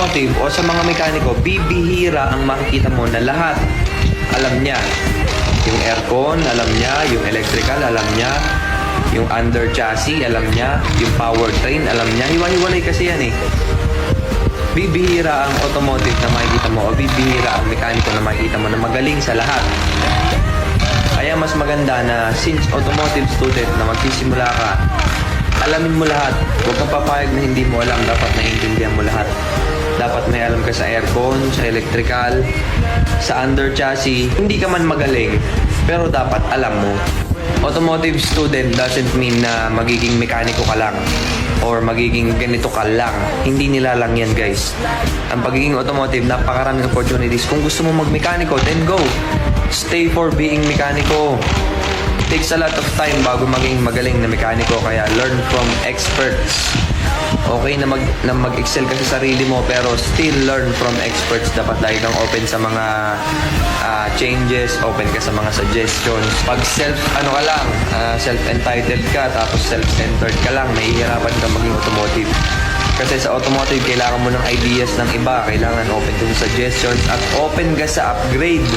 automotive o sa mga mekaniko, bibihira ang makikita mo na lahat alam niya. Yung aircon, alam niya. Yung electrical, alam niya. Yung under chassis, alam niya. Yung powertrain, alam niya. Hiwa-hiwalay kasi yan eh. Bibihira ang automotive na makikita mo o bibihira ang mekaniko na makikita mo na magaling sa lahat. Kaya mas maganda na since automotive student na magsisimula ka, alamin mo lahat. Huwag kang papayag na hindi mo alam. Dapat naiintindihan mo lahat. Dapat may alam ka sa aircon, sa electrical, sa under chassis. Hindi ka man magaling, pero dapat alam mo. Automotive student doesn't mean na magiging mekaniko ka lang or magiging ganito ka lang. Hindi nila lang yan, guys. Ang pagiging automotive, napakaraming opportunities. Kung gusto mo magmekaniko, then go. Stay for being mekaniko. Takes a lot of time bago maging magaling na mekaniko, kaya learn from experts. Okay na mag-excel ka sa sarili mo, pero still learn from experts. Dapat lagi kang open sa mga changes, open ka sa mga suggestions. Pag self-entitled ka, tapos self-centered ka lang, mahihirapan ka maging automotive. Kasi sa automotive, kailangan mo ng ideas ng iba, kailangan open ka sa suggestions, at open ka sa upgrade.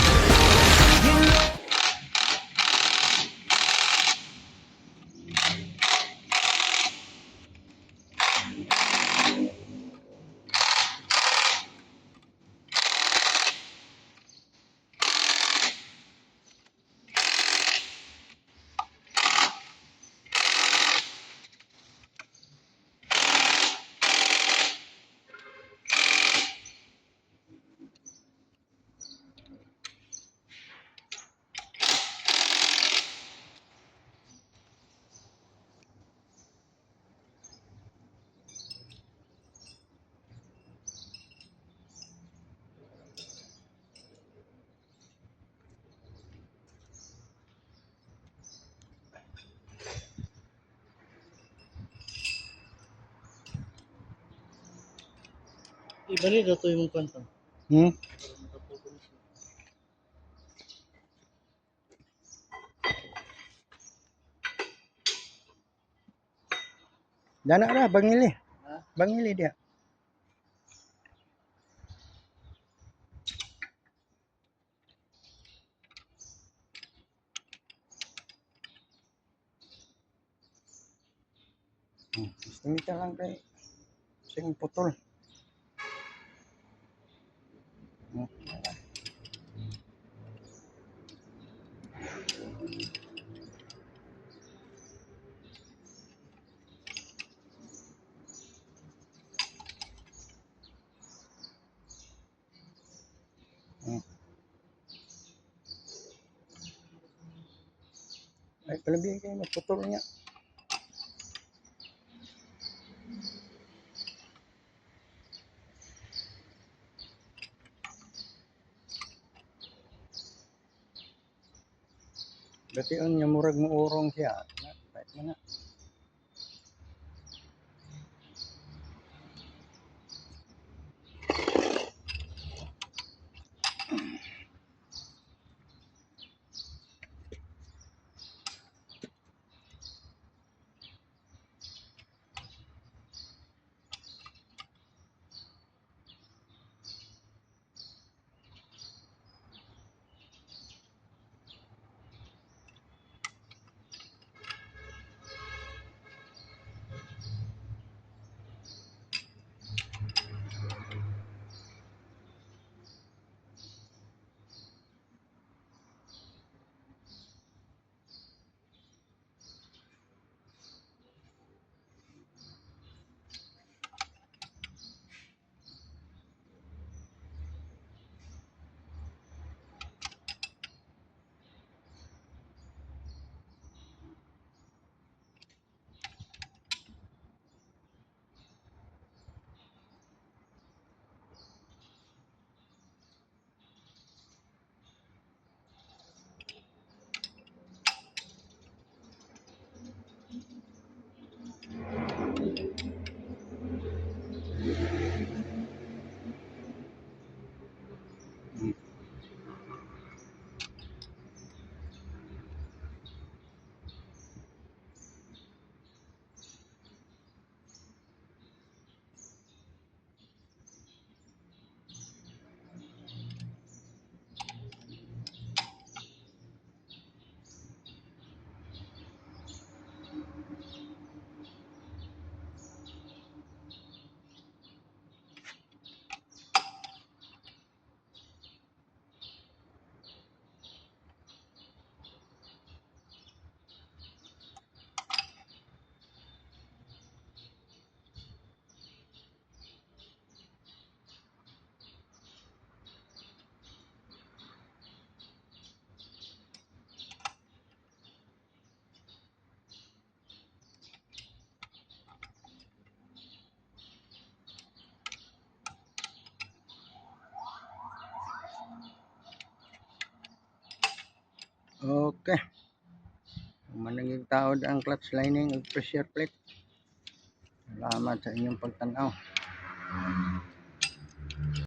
Ibalik na ito yung kanta. Dana lah bangili. Bangili dia. Minta lang kay sing putol. Ay, kalabih kayo magputol niya. Berarti ang nyamurag mo urong siya. Baik mana? Okay. Managing tao ang clutch lining ug pressure plate. Salamat sa inyong pagtanaw.